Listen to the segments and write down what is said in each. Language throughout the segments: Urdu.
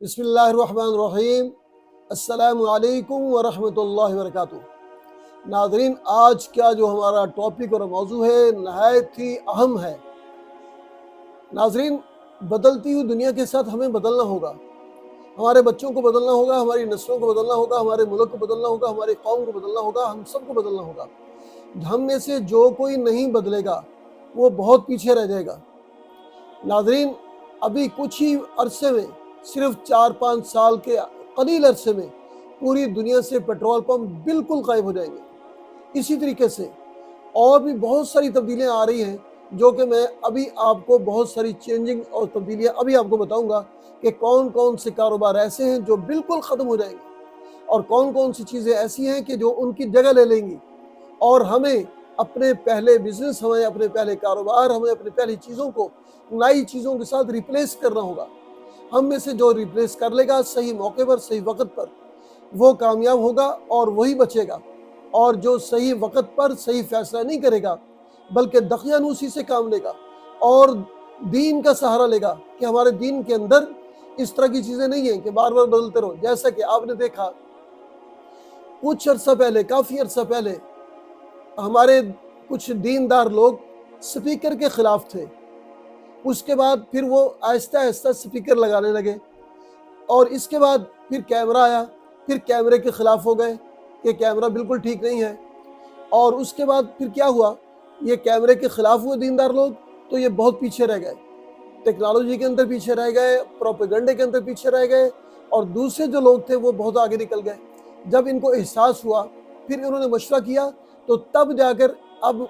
بسم اللہ الرحمن الرحیم۔ السلام علیکم ورحمۃ اللہ وبرکاتہ۔ ناظرین، آج کا جو ہمارا ٹاپک اور موضوع ہے نہایت ہی اہم ہے۔ ناظرین، بدلتی ہوئی دنیا کے ساتھ ہمیں بدلنا ہوگا، ہمارے بچوں کو بدلنا ہوگا، ہماری نسلوں کو بدلنا ہوگا، ہمارے ملک کو بدلنا ہوگا، ہماری قوم کو بدلنا ہوگا، ہم سب کو بدلنا ہوگا۔ ہم میں سے جو کوئی نہیں بدلے گا وہ بہت پیچھے رہ جائے گا۔ ناظرین، ابھی کچھ ہی عرصے میں، صرف 4-5 سال کے قلیل عرصے میں پوری دنیا سے پیٹرول پمپ بالکل غائب ہو جائیں گے۔ اسی طریقے سے اور بھی بہت ساری تبدیلیاں آ رہی ہیں، جو کہ میں ابھی آپ کو بہت ساری چینجنگ اور تبدیلیاں ابھی آپ کو بتاؤں گا کہ کون کون سے کاروبار ایسے ہیں جو بالکل ختم ہو جائیں گے، اور کون کون سی چیزیں ایسی ہیں کہ جو ان کی جگہ لے لیں گی، اور ہمیں اپنے پہلے بزنس، ہمیں اپنے پہلے کاروبار، ہمیں اپنی پہلی چیزوں کو نئی چیزوں کے ساتھ ریپلیس کرنا ہوگا۔ ہم میں سے جو ریپلیس کر لے گا صحیح موقع پر، صحیح وقت پر، وہ کامیاب ہوگا اور وہی بچے گا، اور جو صحیح وقت پر صحیح فیصلہ نہیں کرے گا بلکہ دقیانوسی سے کام لے گا اور دین کا سہارا لے گا کہ ہمارے دین کے اندر اس طرح کی چیزیں نہیں ہیں کہ بار بار بدلتے رہو۔ جیسا کہ آپ نے دیکھا کچھ عرصہ پہلے، کافی عرصہ پہلے، ہمارے کچھ دیندار لوگ سپیکر کے خلاف تھے، اس کے بعد پھر وہ آہستہ آہستہ سپیکر لگانے لگے، اور اس کے بعد پھر کیمرہ آیا، پھر کیمرے کے خلاف ہو گئے کہ کیمرہ بالکل ٹھیک نہیں ہے، اور اس کے بعد پھر کیا ہوا، یہ کیمرے کے خلاف ہوئے دیندار لوگ تو یہ بہت پیچھے رہ گئے، ٹیکنالوجی کے اندر پیچھے رہ گئے، پروپیگنڈے کے اندر پیچھے رہ گئے، اور دوسرے جو لوگ تھے وہ بہت آگے نکل گئے۔ جب ان کو احساس ہوا، پھر انہوں نے مشورہ کیا، تو تب جا کر اب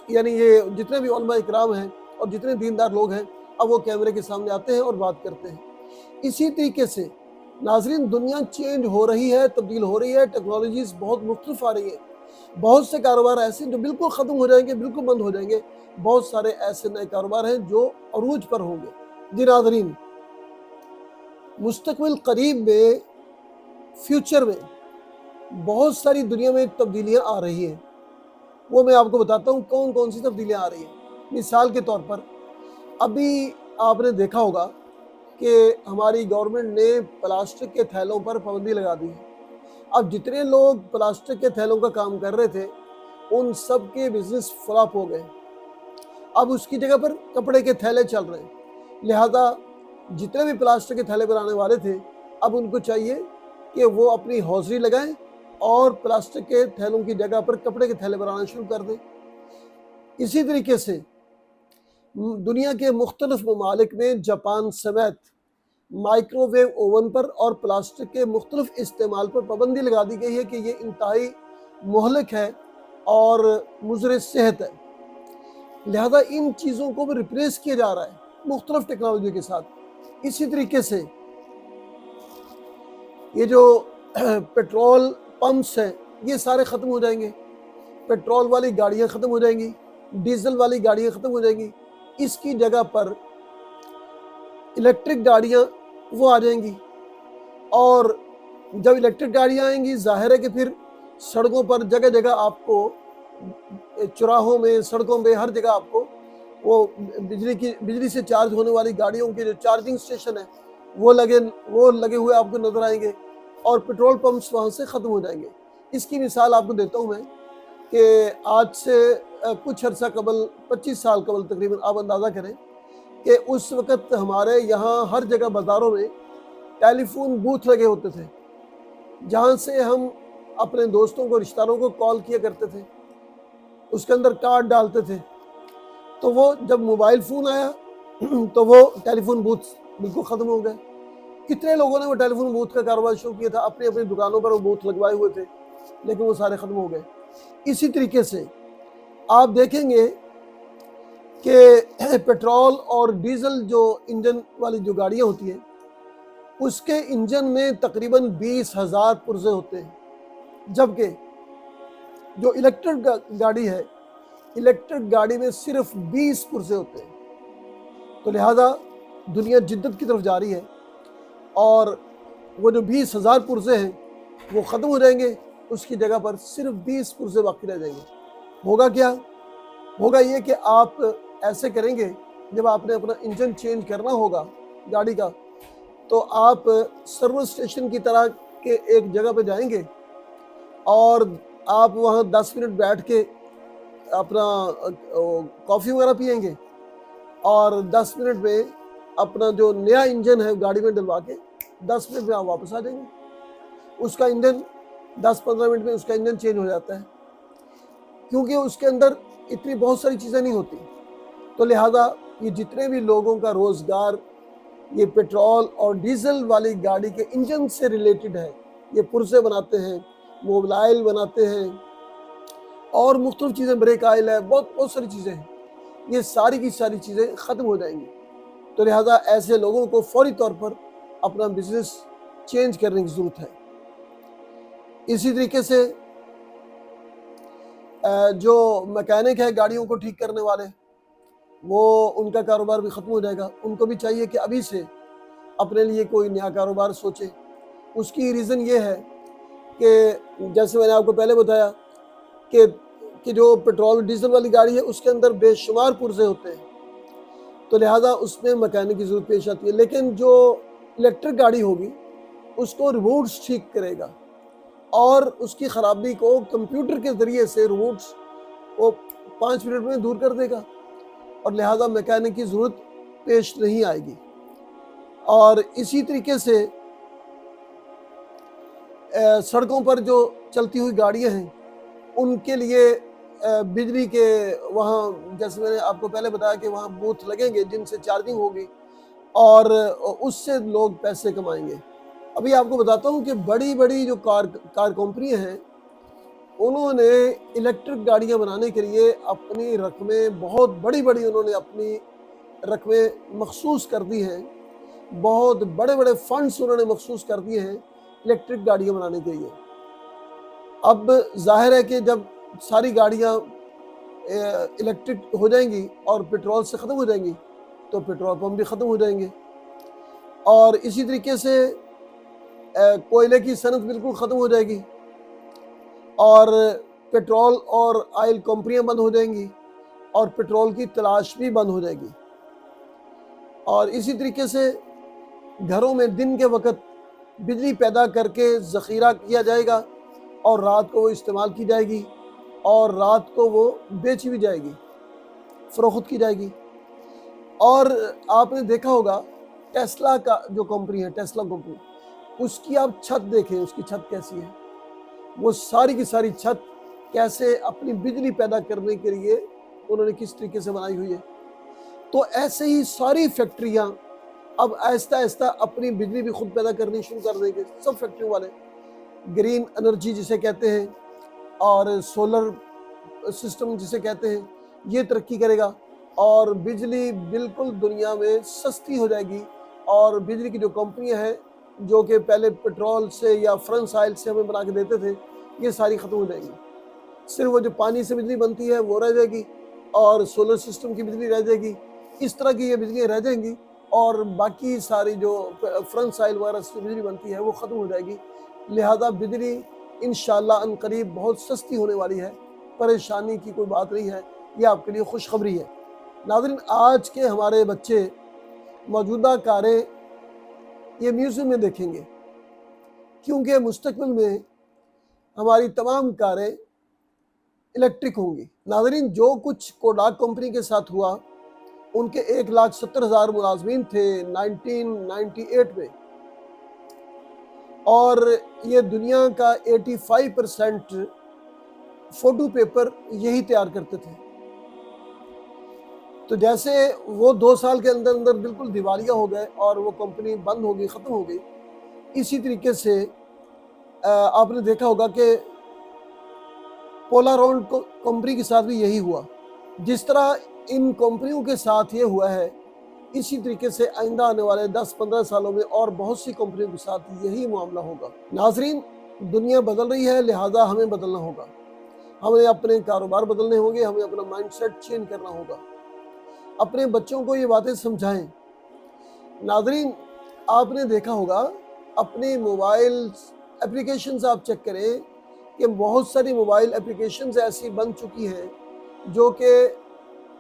یعنی یہ جتنے بھی علماء اکرام ہیں اور جتنے دیندار لوگ ہیں، اب وہ کیمرے کے سامنے آتے ہیں اور بات کرتے ہیں۔ اسی طریقے سے ناظرین، دنیا چینج ہو رہی ہے، تبدیل ہو رہی ہے، ٹیکنالوجیز بہت مختلف آ رہی ہیں۔ بہت سے کاروبار ایسے ہیں جو بالکل ختم ہو جائیں گے، بالکل بند ہو جائیں گے، بہت سارے ایسے نئے کاروبار ہیں جو عروج پر ہوں گے۔ جی ناظرین، مستقبل قریب میں، فیوچر میں بہت ساری دنیا میں تبدیلیاں آ رہی ہیں، وہ میں آپ کو بتاتا ہوں کون کون سی تبدیلیاں آ رہی ہیں۔ مثال کے طور پر ابھی آپ نے دیکھا ہوگا کہ ہماری گورنمنٹ نے پلاسٹک کے تھیلوں پر پابندی لگا دی ہے۔ اب جتنے لوگ پلاسٹک کے تھیلوں کا کام کر رہے تھے ان سب کے بزنس فلاپ ہو گئے، اب اس کی جگہ پر کپڑے کے تھیلے چل رہے ہیں۔ لہذا جتنے بھی پلاسٹک کے تھیلے بنانے والے تھے، اب ان کو چاہیے کہ وہ اپنی حوضری لگائیں اور پلاسٹک کے تھیلوں کی جگہ پر کپڑے کے تھیلے بنانا شروع کر دیں۔ اسی طریقے سے دنیا کے مختلف ممالک میں جاپان سمیت مائکرو ویو اوون پر اور پلاسٹک کے مختلف استعمال پر پابندی لگا دی گئی ہے کہ یہ انتہائی مہلک ہے اور مضر صحت ہے۔ لہذا ان چیزوں کو بھی ریپلیس کیا جا رہا ہے مختلف ٹیکنالوجی کے ساتھ۔ اسی طریقے سے یہ جو پیٹرول پمپس ہیں یہ سارے ختم ہو جائیں گے، پیٹرول والی گاڑیاں ختم ہو جائیں گی، ڈیزل والی گاڑیاں ختم ہو جائیں گی، اس کی جگہ پر الیکٹرک گاڑیاں وہ آ جائیں گی، اور جب الیکٹرک گاڑیاں آئیں گی ظاہر ہے کہ پھر سڑکوں پر جگہ جگہ آپ کو، چوراہوں میں، سڑکوں پہ، ہر جگہ آپ کو وہ بجلی سے چارج ہونے والی گاڑیوں کے جو چارجنگ سٹیشن ہیں وہ لگے ہوئے آپ کو نظر آئیں گے، اور پیٹرول پمپس وہاں سے ختم ہو جائیں گے۔ اس کی مثال آپ کو دیتا ہوں میں کہ آج سے کچھ عرصہ قبل، 25 سال قبل تقریباً، آپ اندازہ کریں کہ اس وقت ہمارے یہاں ہر جگہ بازاروں میں ٹیلی فون بوتھ لگے ہوتے تھے، جہاں سے ہم اپنے دوستوں کو، رشتہ داروں کو کال کیا کرتے تھے، اس کے اندر کارڈ ڈالتے تھے۔ تو وہ جب موبائل فون آیا تو وہ ٹیلی فون بوتھ بالکل ختم ہو گئے۔ کتنے لوگوں نے وہ ٹیلی فون بوتھ کا کاروبار شروع کیا تھا، اپنی اپنی دکانوں پر وہ بوتھ لگوائے ہوئے تھے، لیکن وہ سارے ختم ہو گئے۔ اسی طریقے سے آپ دیکھیں گے کہ پیٹرول اور ڈیزل جو انجن والی جو گاڑیاں ہوتی ہیں، اس کے انجن میں تقریباً 20,000 پرزے ہوتے ہیں، جبکہ جو الیکٹرک گاڑی ہے، الیکٹرک گاڑی میں صرف 20 پرزے ہوتے ہیں۔ تو لہذا دنیا جدت کی طرف جا رہی ہے، اور وہ جو 20,000 پرزے ہیں وہ ختم ہو جائیں گے، اس کی جگہ پر صرف 20 پرزے باقی رہ جائیں گے۔ ہوگا کیا؟ ہوگا یہ کہ آپ ایسے کریں گے، جب آپ نے اپنا انجن چینج کرنا ہوگا گاڑی کا، تو آپ سروس اسٹیشن کی طرح کے ایک جگہ پہ جائیں گے اور آپ وہاں 10 منٹ بیٹھ کے اپنا کافی وغیرہ پئیں گے اور 10 منٹ میں اپنا جو نیا انجن ہے گاڑی میں ڈلوا کے 10 منٹ میں آپ واپس آ جائیں گے. اس کا انجن 10-15 منٹ میں اس کا انجن چینج ہو جاتا ہے، کیونکہ اس کے اندر اتنی بہت ساری چیزیں نہیں ہوتی. تو لہٰذا یہ جتنے بھی لوگوں کا روزگار یہ پیٹرول اور ڈیزل والی گاڑی کے انجن سے ریلیٹڈ ہے، یہ پرزے بناتے ہیں، موبائل بناتے ہیں اور مختلف چیزیں، بریک آئل ہے، بہت ساری چیزیں ہیں، یہ ساری کی ساری چیزیں ختم ہو جائیں گی. تو لہٰذا ایسے لوگوں کو فوری طور پر اپنا بزنس چینج کرنے کی ضرورت ہے. اسی طریقے سے جو میکینک ہے گاڑیوں کو ٹھیک کرنے والے، وہ ان کا کاروبار بھی ختم ہو جائے گا. ان کو بھی چاہیے کہ ابھی سے اپنے لیے کوئی نیا کاروبار سوچے. اس کی ریزن یہ ہے کہ جیسے میں نے آپ کو پہلے بتایا کہ جو پیٹرول ڈیزل والی گاڑی ہے اس کے اندر بے شمار پرزے ہوتے ہیں، تو لہٰذا اس میں میکینک کی ضرورت پیش آتی ہے. لیکن جو الیکٹرک گاڑی ہوگی اس کو ریموٹس ٹھیک کرے گا اور اس کی خرابی کو کمپیوٹر کے ذریعے سے ریموٹس وہ 5 منٹ میں دور کر دے گا اور لہٰذا میکینک کی ضرورت پیش نہیں آئے گی. اور اسی طریقے سے سڑکوں پر جو چلتی ہوئی گاڑیاں ہیں ان کے لیے بجلی کے وہاں، جیسے میں نے آپ کو پہلے بتایا کہ وہاں بوتھ لگیں گے جن سے چارجنگ ہوگی اور اس سے لوگ پیسے کمائیں گے. ابھی آپ کو بتاتا ہوں کہ بڑی بڑی جو کار کمپنیاں ہیں انہوں نے الیکٹرک گاڑیاں بنانے کے لیے اپنی رقمیں بہت بڑی انہوں نے اپنی رقمیں مخصوص کر دی ہیں، بہت بڑے فنڈز انہوں نے مخصوص کر دیے ہیں الیکٹرک گاڑیاں بنانے کے لیے. اب ظاہر ہے کہ جب ساری گاڑیاں الیکٹرک ہو جائیں گی اور پیٹرول سے ختم ہو جائیں گی تو پیٹرول پمپ بھی ختم ہو جائیں گے، اور اسی طریقے سے کوئلے کی صنعت بالکل ختم ہو جائے گی اور پیٹرول اور آئل کمپنیاں بند ہو جائیں گی اور پیٹرول کی تلاش بھی بند ہو جائے گی. اور اسی طریقے سے گھروں میں دن کے وقت بجلی پیدا کر کے ذخیرہ کیا جائے گا اور رات کو وہ استعمال کی جائے گی اور رات کو وہ بیچی بھی جائے گی، فروخت کی جائے گی. اور آپ نے دیکھا ہوگا ٹیسلا کا جو کمپنی ہے، ٹیسلا کمپنی، اس کی آپ چھت دیکھیں، اس کی چھت کیسی ہے. وہ ساری کی ساری چھت کیسے اپنی بجلی پیدا کرنے کے لیے انہوں نے کس طریقے سے بنائی ہوئی ہے. تو ایسے ہی ساری فیکٹریاں اب آہستہ آہستہ اپنی بجلی بھی خود پیدا کرنی شروع کر دیں گے. سب فیکٹریوں والے گرین انرجی جسے کہتے ہیں اور سولر سسٹم جسے کہتے ہیں، یہ ترقی کرے گا اور بجلی بالکل دنیا میں سستی ہو جائے گی. اور بجلی کی جو کمپنیاں ہیں جو کہ پہلے پیٹرول سے یا فرنس آئل سے ہمیں بنا کے دیتے تھے، یہ ساری ختم ہو جائیں گی. صرف وہ جو پانی سے بجلی بنتی ہے وہ رہ جائے گی اور سولر سسٹم کی بجلی رہ جائے گی. اس طرح کی یہ بجلیاں رہ جائیں گی اور باقی ساری جو فرنس آئل وغیرہ سے بجلی بنتی ہے وہ ختم ہو جائے گی. لہذا بجلی انشاءاللہ عنقریب بہت سستی ہونے والی ہے. پریشانی کی کوئی بات نہیں ہے، یہ آپ کے لیے خوشخبری ہے. ناظرین، آج کے ہمارے بچے موجودہ کاریں یہ میوزیم میں دیکھیں گے، کیونکہ مستقبل میں ہماری تمام کاریں الیکٹرک ہوں گی. ناظرین، جو کچھ کوڈاک کمپنی کے ساتھ ہوا، ان کے 1,70,000 ملازمین تھے 1998 میں، اور یہ دنیا کا 85% فوٹو پیپر یہی تیار کرتے تھے. تو جیسے وہ 2 سال کے اندر اندر بالکل دیوالیہ ہو گئے اور وہ کمپنی بند ہو گئی، ختم ہو گئی، اسی طریقے سے آپ نے دیکھا ہوگا کہ پولاراؤنڈ کمپنی کے ساتھ بھی یہی ہوا. جس طرح ان کمپنیوں کے ساتھ یہ ہوا ہے، اسی طریقے سے آئندہ آنے والے 10-15 سالوں میں اور بہت سی کمپنیوں کے ساتھ یہی معاملہ ہوگا. ناظرین، دنیا بدل رہی ہے، لہٰذا ہمیں بدلنا ہوگا. ہمیں اپنے کاروبار بدلنے ہوں گے، ہمیں اپنا مائنڈ سیٹ چینج کرنا ہوگا. اپنے بچوں کو یہ باتیں سمجھائیں. ناظرین، آپ نے دیکھا ہوگا اپنے موبائل اپلیکیشنز آپ چیک کریں کہ بہت ساری موبائل اپلیکیشنز ایسی بن چکی ہیں جو کہ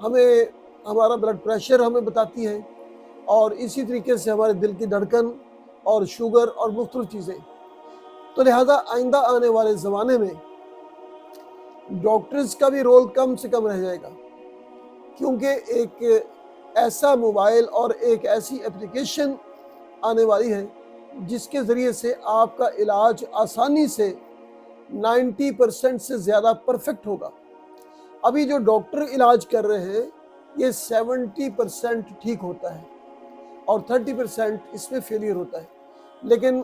ہمیں ہمارا بلڈ پریشر ہمیں بتاتی ہیں اور اسی طریقے سے ہمارے دل کی دھڑکن اور شوگر اور مختلف چیزیں. تو لہٰذا آئندہ آنے والے زمانے میں ڈاکٹرز کا بھی رول کم سے کم رہ جائے گا، کیونکہ ایک ایسا موبائل اور ایک ایسی اپلیکیشن آنے والی ہے جس کے ذریعے سے آپ کا علاج آسانی سے 90% سے زیادہ پرفیکٹ ہوگا. ابھی جو ڈاکٹر علاج کر رہے ہیں یہ 70% ٹھیک ہوتا ہے اور 30% اس میں فیلئر ہوتا ہے، لیکن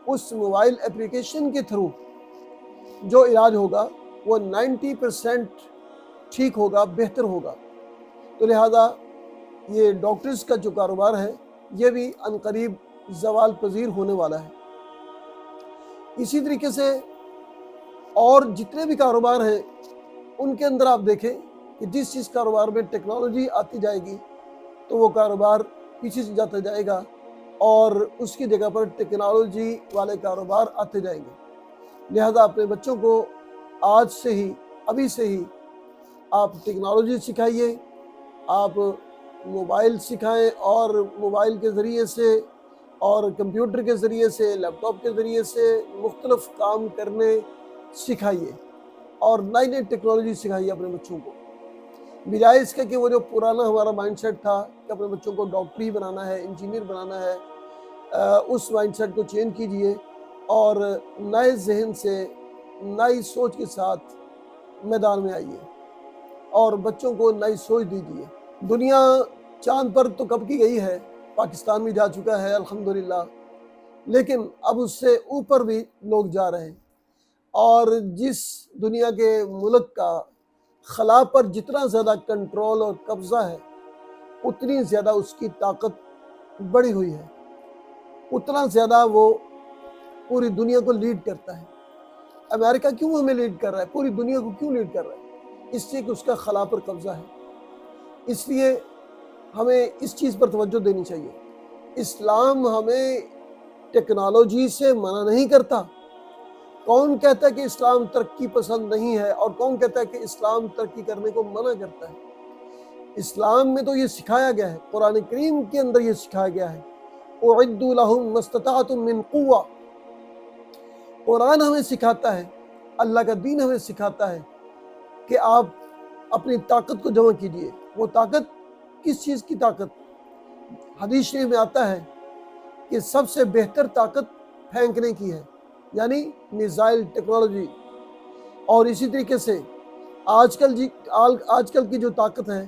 اس موبائل اپلیکیشن کے تھرو جو علاج ہوگا وہ 90% ٹھیک ہوگا، بہتر ہوگا. تو لہذا یہ ڈاکٹرز کا جو کاروبار ہے یہ بھی عنقریب زوال پذیر ہونے والا ہے. اسی طریقے سے اور جتنے بھی کاروبار ہیں ان کے اندر آپ دیکھیں کہ جس کاروبار میں ٹیکنالوجی آتی جائے گی تو وہ کاروبار پیچھے سے جاتا جائے گا اور اس کی جگہ پر ٹیکنالوجی والے کاروبار آتے جائیں گے. لہذا اپنے بچوں کو آج سے ہی، ابھی سے ہی آپ ٹیکنالوجی سکھائیے، آپ موبائل سکھائیں اور موبائل کے ذریعے سے اور کمپیوٹر کے ذریعے سے، لیپ ٹاپ کے ذریعے سے مختلف کام کرنے سکھائیے اور نئی نئی ٹیکنالوجی سکھائیے اپنے بچوں کو، بجائے اس کے کہ وہ جو پرانا ہمارا مائنڈ سیٹ تھا کہ اپنے بچوں کو ڈاکٹر ہی بنانا ہے، انجینئر بنانا ہے، اس مائنڈ سیٹ کو چینج کیجئے اور نئے ذہن سے، نئی سوچ کے ساتھ میدان میں آئیے اور بچوں کو نئی سوچ دیجیے. دنیا چاند پر تو کب کی گئی ہے، پاکستان بھی جا چکا ہے الحمدللہ، لیکن اب اس سے اوپر بھی لوگ جا رہے ہیں. اور جس دنیا کے ملک کا خلا پر جتنا زیادہ کنٹرول اور قبضہ ہے اتنی زیادہ اس کی طاقت بڑھی ہوئی ہے، اتنا زیادہ وہ پوری دنیا کو لیڈ کرتا ہے. امریکہ کیوں ہمیں لیڈ کر رہا ہے، پوری دنیا کو کیوں لیڈ کر رہا ہے؟ اس لیے کہ اس کا خلا پر قبضہ ہے. اس لیے ہمیں اس چیز پر توجہ دینی چاہیے. اسلام ہمیں ٹیکنالوجی سے منع نہیں کرتا. کون کہتا ہے کہ اسلام ترقی پسند نہیں ہے اور کون کہتا ہے کہ اسلام ترقی کرنے کو منع کرتا ہے؟ اسلام میں تو یہ سکھایا گیا ہے، قرآن کریم کے اندر یہ سکھایا گیا ہے اعدوا لهم ما استطعتم من قوة. قرآن ہمیں سکھاتا ہے، اللہ کا دین ہمیں سکھاتا ہے کہ آپ اپنی طاقت کو جمع کیجئے. وہ طاقت کس چیز کی طاقت؟ حدیث شریف میں آتا ہے کہ سب سے بہتر طاقت پھینکنے کی ہے، یعنی میزائل ٹیکنالوجی. اور اسی طریقے سے آج کل کی جو طاقت ہے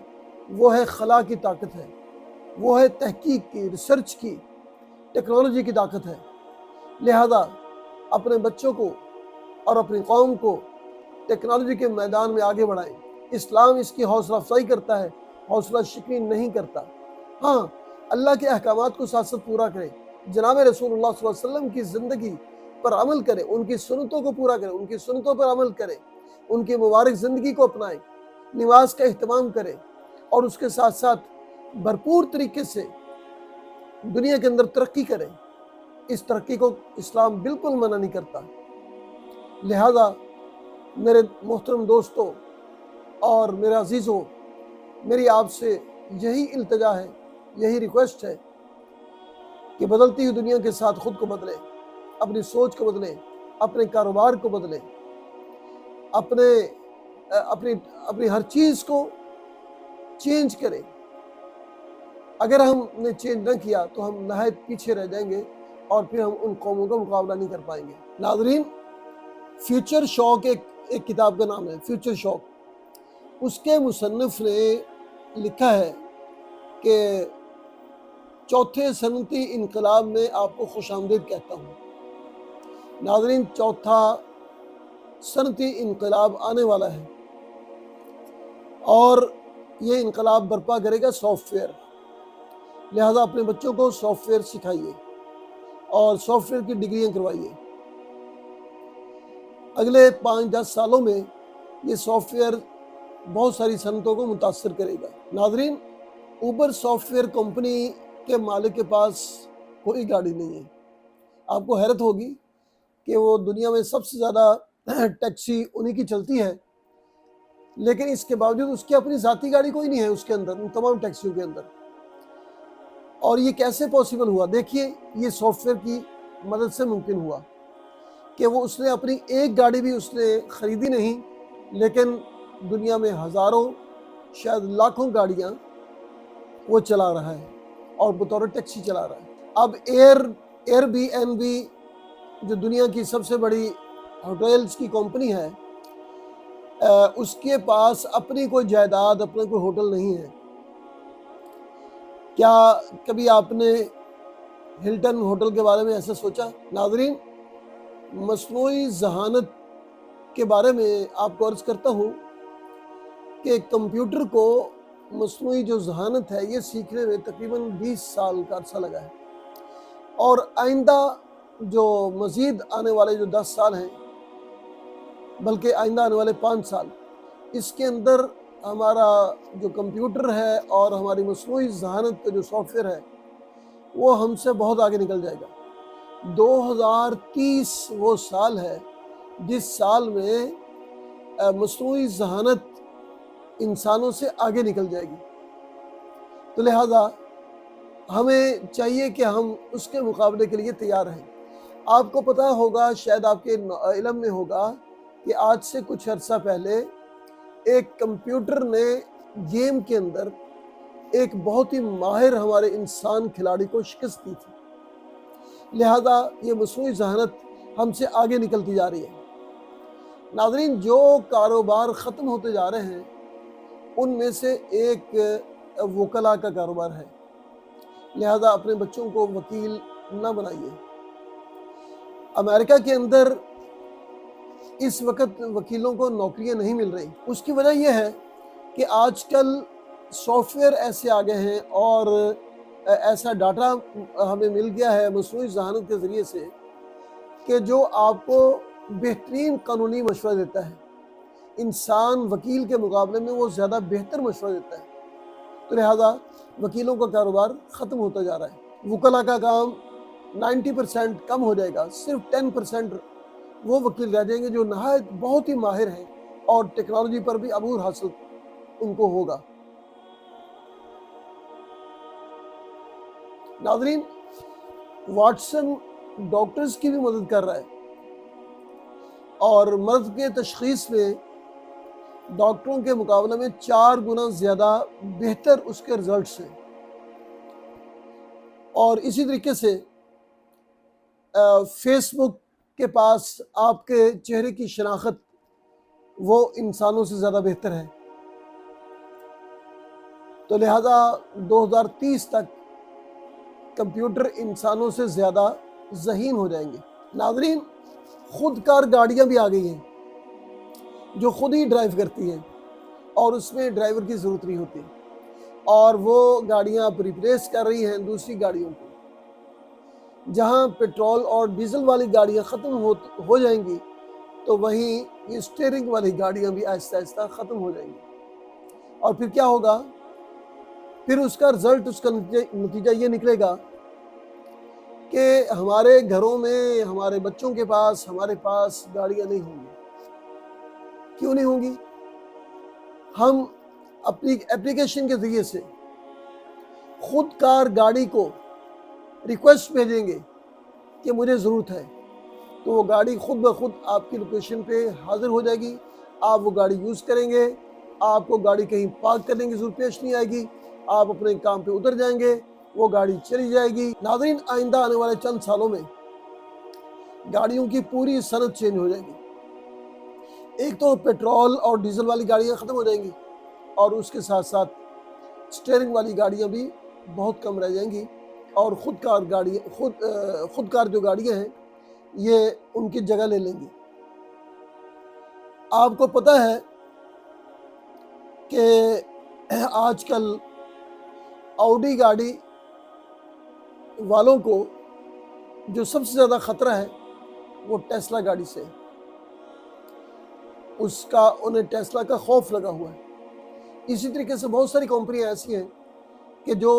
وہ ہے خلا کی طاقت ہے، وہ ہے تحقیق کی، ریسرچ کی، ٹیکنالوجی کی طاقت ہے. لہذا اپنے بچوں کو اور اپنی قوم کو ٹیکنالوجی کے میدان میں آگے بڑھائیں. اسلام اس کی حوصلہ افزائی کرتا ہے، حوصلہ شکنی نہیں کرتا. ہاں، اللہ کے احکامات کو ساتھ ساتھ پورا کریں، جناب رسول اللہ صلی اللہ علیہ وسلم کی زندگی پر عمل کریں، ان کی سنتوں کو پورا کریں، ان کی سنتوں پر عمل کریں، ان کی مبارک زندگی کو اپنائیں، نماز کا اہتمام کریں اور اس کے ساتھ ساتھ بھرپور طریقے سے دنیا کے اندر ترقی کریں. اس ترقی کو اسلام بالکل منع نہیں کرتا. لہذا میرے محترم دوستوں اور میرے عزیزوں، میری آپ سے یہی التجا ہے، یہی ریکویسٹ ہے کہ بدلتی ہوئی دنیا کے ساتھ خود کو بدلیں، اپنی سوچ کو بدلیں، اپنے کاروبار کو بدلیں، اپنی ہر چیز کو چینج کریں. اگر ہم نے چینج نہ کیا تو ہم نہایت پیچھے رہ جائیں گے اور پھر ہم ان قوموں کا مقابلہ نہیں کر پائیں گے. ناظرین، فیوچر شاک ایک کتاب کا نام ہے، فیوچر شاک. اس کے مصنف نے لکھا ہے کہ چوتھے صنعتی انقلاب میں آپ کو خوش آمدید کہتا ہوں. ناظرین، چوتھا صنعتی انقلاب آنے والا ہے اور یہ انقلاب برپا کرے گا سافٹ ویئر. لہذا اپنے بچوں کو سافٹ ویئر سکھائیے اور سافٹ ویئر کی ڈگریاں کروائیے. اگلے 5-10 سالوں میں یہ سافٹ ویئر بہت ساری صنعتوں کو متاثر کرے گا. ناظرین، اوبر سافٹ ویئر کمپنی کے مالک کے پاس کوئی گاڑی نہیں ہے. آپ کو حیرت ہوگی کہ وہ دنیا میں سب سے زیادہ ٹیکسی انہی کی چلتی ہے، لیکن اس کے باوجود اس کی اپنی ذاتی گاڑی کوئی نہیں ہے اس کے اندر، ان تمام ٹیکسیوں کے اندر. اور یہ کیسے پاسبل ہوا؟ دیکھیے، یہ سافٹ ویئر کی مدد سے ممکن ہوا کہ اس نے اپنی ایک گاڑی بھی اس نے خریدی نہیں، لیکن دنیا میں ہزاروں شاید لاکھوں گاڑیاں وہ چلا رہا ہے اور بطور ٹیکسی چلا رہا ہے۔ اب ایئر بی این بی جو دنیا کی سب سے بڑی ہوٹلز کی کمپنی ہے، اس کے پاس اپنی کوئی جائیداد، اپنا کوئی ہوٹل نہیں ہے۔ کیا کبھی آپ نے ہلٹن ہوٹل کے بارے میں ایسا سوچا؟ ناظرین، مصنوعی ذہانت کے بارے میں آپ کو عرض کرتا ہوں کہ کمپیوٹر کو مصنوعی جو ذہانت ہے یہ سیکھنے میں تقریباً 20 سال کا عرصہ لگا ہے، اور آئندہ جو مزید آنے والے جو 10 سال ہیں، بلکہ آئندہ آنے والے 5 سال، اس کے اندر ہمارا جو کمپیوٹر ہے اور ہماری مصنوعی ذہانت کا جو سافٹ ویئر ہے وہ ہم سے بہت آگے نکل جائے گا۔ 2030 وہ سال ہے جس سال میں مصنوعی ذہانت انسانوں سے آگے نکل جائے گی، تو لہٰذا ہمیں چاہیے کہ ہم اس کے مقابلے کے لیے تیار رہیں۔ آپ کو پتہ ہوگا، شاید آپ کے علم میں ہوگا، کہ آج سے کچھ عرصہ پہلے ایک کمپیوٹر نے گیم کے اندر ایک بہت ہی ماہر ہمارے انسان کھلاڑی کو شکست دی تھی، لہذا یہ مصنوعی ذہانت ہم سے آگے نکلتی جا رہی ہے۔ ناظرین، جو کاروبار ختم ہوتے جا رہے ہیں ان میں سے ایک وکلا کا کاروبار ہے، لہذا اپنے بچوں کو وکیل نہ بنائیے۔ امریکہ کے اندر اس وقت وکیلوں کو نوکریاں نہیں مل رہی، اس کی وجہ یہ ہے کہ آج کل سافٹ ویئر ایسے آ گئے ہیں اور ایسا ڈاٹا ہمیں مل گیا ہے مصنوعی ذہانت کے ذریعے سے کہ جو آپ کو بہترین قانونی مشورہ دیتا ہے۔ انسان وکیل کے مقابلے میں وہ زیادہ بہتر مشورہ دیتا ہے، تو لہٰذا وکیلوں کا کاروبار ختم ہوتا جا رہا ہے۔ وکلا کا کام 90% کم ہو جائے گا، صرف 10% وہ وکیل رہ جائیں گے جو نہایت بہت ہی ماہر ہیں اور ٹیکنالوجی پر بھی عبور حاصل ان کو ہوگا۔ ناظرین، واٹسن ڈاکٹرز کی بھی مدد کر رہا ہے اور مرض کے تشخیص میں ڈاکٹروں کے مقابلے میں 4 گنا زیادہ بہتر اس کے رزلٹس ہیں، اور اسی طریقے سے فیس بک کے پاس آپ کے چہرے کی شناخت وہ انسانوں سے زیادہ بہتر ہے، تو لہذا 2030 تک کمپیوٹر انسانوں سے زیادہ ذہین ہو جائیں گے۔ ناظرین، خود کار گاڑیاں بھی آ گئی ہیں جو خود ہی ڈرائیو کرتی ہیں اور اس میں ڈرائیور کی ضرورت نہیں ہوتی، اور وہ گاڑیاں اب ریپلیس کر رہی ہیں دوسری گاڑیوں کو۔ جہاں پیٹرول اور ڈیزل والی گاڑیاں ختم ہو جائیں گی تو وہیں یہ اسٹیئرنگ والی گاڑیاں بھی آہستہ آہستہ ختم ہو جائیں گی، اور پھر کیا ہوگا؟ پھر اس کا رزلٹ، اس کا نتیجہ یہ نکلے گا کہ ہمارے گھروں میں، ہمارے بچوں کے پاس، ہمارے پاس گاڑیاں نہیں ہوں گی۔ کیوں نہیں ہوں گی؟ ہم اپنی ایپلیکیشن کے ذریعے سے خود کار گاڑی کو ریکویسٹ بھیجیں گے کہ مجھے ضرورت ہے، تو وہ گاڑی خود بخود آپ کی لوکیشن پہ حاضر ہو جائے گی، آپ وہ گاڑی یوز کریں گے، آپ کو گاڑی کہیں پارک کرنے کی ضرورت پیش نہیں آئے گی، آپ اپنے کام پہ اتر جائیں گے، وہ گاڑی چلی جائے گی۔ ناظرین، آئندہ آنے والے چند سالوں میں گاڑیوں کی پوری صنعت چینج ہو جائے گی۔ ایک تو پیٹرول اور ڈیزل والی گاڑیاں ختم ہو جائیں گی، اور اس کے ساتھ ساتھ اسٹیئرنگ والی گاڑیاں بھی بہت کم رہ جائیں گی، اور خود کار جو گاڑیاں ہیں یہ ان کی جگہ لے لیں گی۔ آپ کو پتہ ہے کہ آج کل آڈی گاڑی والوں کو جو سب سے زیادہ خطرہ ہے وہ ٹیسلا گاڑی سے، انہیں ٹیسلا کا خوف لگا ہوا ہے۔ اسی طریقے سے بہت ساری کمپنیاں ایسی ہیں کہ جو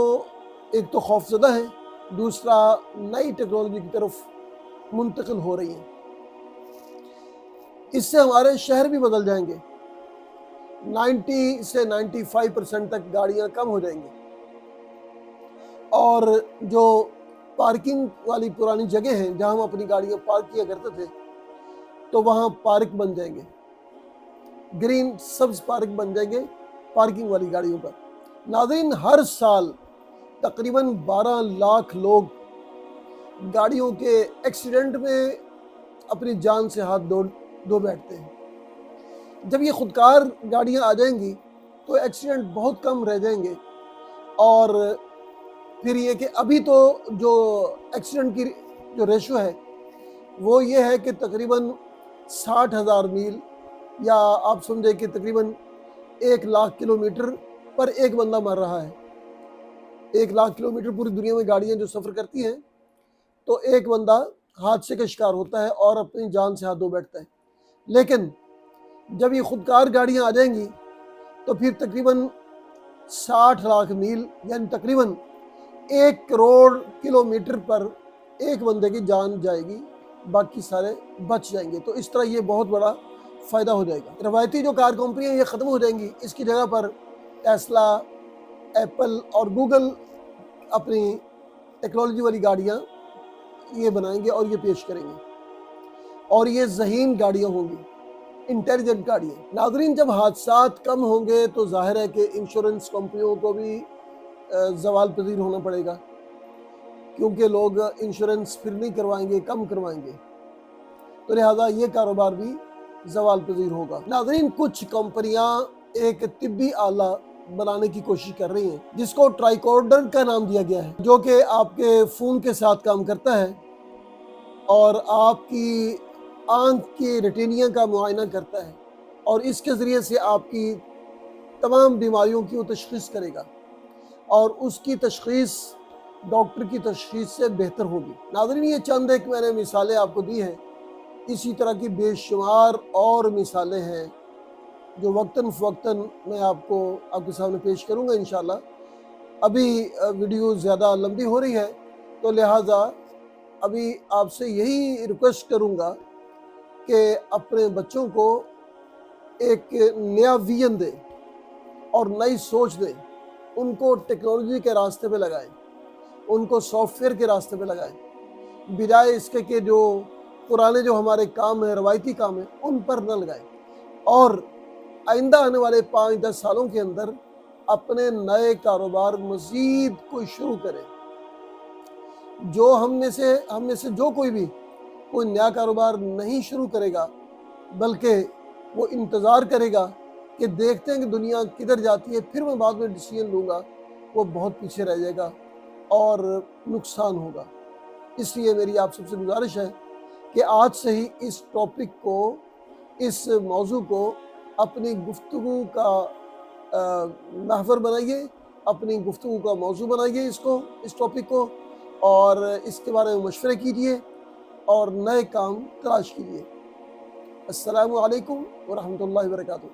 ایک تو خوف زدہ ہیں، دوسرا نئی ٹیکنالوجی کی طرف منتقل ہو رہی ہیں۔ اس سے ہمارے شہر بھی بدل جائیں گے، 90 سے 95% تک گاڑیاں کم ہو جائیں گی، اور جو پارکنگ والی پرانی جگہ ہیں جہاں ہم اپنی گاڑیاں پارک کیا کرتے تھے، تو وہاں پارک بن جائیں گے، گرین سبز پارک بن جائیں گے پارکنگ والی گاڑیوں پر۔ ناظرین، ہر سال تقریباً 12 لاکھ لوگ گاڑیوں کے ایکسیڈنٹ میں اپنی جان سے ہاتھ دھو بیٹھتے ہیں۔ جب یہ خودکار گاڑیاں آ جائیں گی تو ایکسیڈنٹ بہت کم رہ جائیں گے، اور پھر یہ کہ ابھی تو جو ایکسیڈنٹ کی جو ریشو ہے وہ یہ ہے کہ تقریباً 60,000 میل، یا آپ سمجھے کہ تقریباً 1,00,000 کلومیٹر پر ایک بندہ مر رہا ہے۔ 1,00,000 کلومیٹر پوری دنیا میں گاڑیاں جو سفر کرتی ہیں تو ایک بندہ حادثے کا شکار ہوتا ہے اور اپنی جان سے ہاتھ دھو بیٹھتا ہے۔ لیکن جب یہ خودکار گاڑیاں آ جائیں گی تو پھر تقریباً 60,00,000 میل یعنی تقریباً 1 کروڑ کلومیٹر پر ایک بندے کی جان جائے گی، باقی سارے بچ جائیں گے۔ تو اس طرح یہ بہت بڑا فائدہ ہو جائے گا۔ روایتی جو کار کمپنیاں یہ ختم ہو جائیں گی، اس کی جگہ پر ٹیسلا، ایپل اور گوگل اپنی ٹیکنالوجی والی گاڑیاں یہ بنائیں گے اور یہ پیش کریں گے، اور یہ ذہین گاڑیاں ہوں گی، انٹیلیجنٹ گاڑیاں۔ ناظرین، جب حادثات کم ہوں گے تو ظاہر ہے کہ انشورنس کمپنیوں کو بھی زوال پذیر ہونا پڑے گا، کیونکہ لوگ انشورنس پھر نہیں کروائیں گے، کم کروائیں گے، تو لہٰذا یہ کاروبار بھی زوال پذیر ہوگا۔ ناظرین، کچھ کمپنیاں ایک طبی آلہ بنانے کی کوشش کر رہی ہیں جس کو ٹرائیکارڈر کا نام دیا گیا ہے، جو کہ آپ کے فون کے ساتھ کام کرتا ہے اور آپ کی آنکھ کی ریٹینیا کا معائنہ کرتا ہے، اور اس کے ذریعے سے آپ کی تمام بیماریوں کی وہ تشخیص کرے گا، اور اس کی تشخیص ڈاکٹر کی تشخیص سے بہتر ہوگی۔ ناظرین، یہ چند ایک میں نے مثالیں آپ کو دی ہیں، اسی طرح کی بے شمار اور مثالیں ہیں جو وقتاً فوقتاً میں آپ کے سامنے پیش کروں گا انشاءاللہ۔ ابھی ویڈیو زیادہ لمبی ہو رہی ہے، تو لہٰذا ابھی آپ سے یہی ریکویسٹ کروں گا کہ اپنے بچوں کو ایک نیا ویژن دیں اور نئی سوچ دیں، ان کو ٹیکنالوجی کے راستے پہ لگائیں، ان کو سافٹ ویئر کے راستے پہ لگائیں، بجائے اس کے کہ جو پرانے جو ہمارے کام ہیں، روایتی کام ہیں، ان پر نہ لگائیں، اور آئندہ آنے والے 5-10 سالوں کے اندر اپنے نئے کاروبار مزید کوئی شروع کریں۔ جو ہم میں سے جو کوئی بھی کوئی نیا کاروبار نہیں شروع کرے گا، بلکہ وہ انتظار کرے گا کہ دیکھتے ہیں کہ دنیا کدھر جاتی ہے پھر میں بعد میں ڈیسیژن لوں گا، وہ بہت پیچھے رہ جائے گا اور نقصان ہوگا۔ اس لیے میری آپ سب سے گزارش ہے کہ آج سے ہی اس ٹاپک کو، اس موضوع کو اپنی گفتگو کا محور بنائیے، اپنی گفتگو کا موضوع بنائیے اس ٹاپک کو، اور اس کے بارے میں مشورے کیجیے اور نئے کام تلاش کیجیے۔ السلام علیکم ورحمۃ اللہ وبرکاتہ۔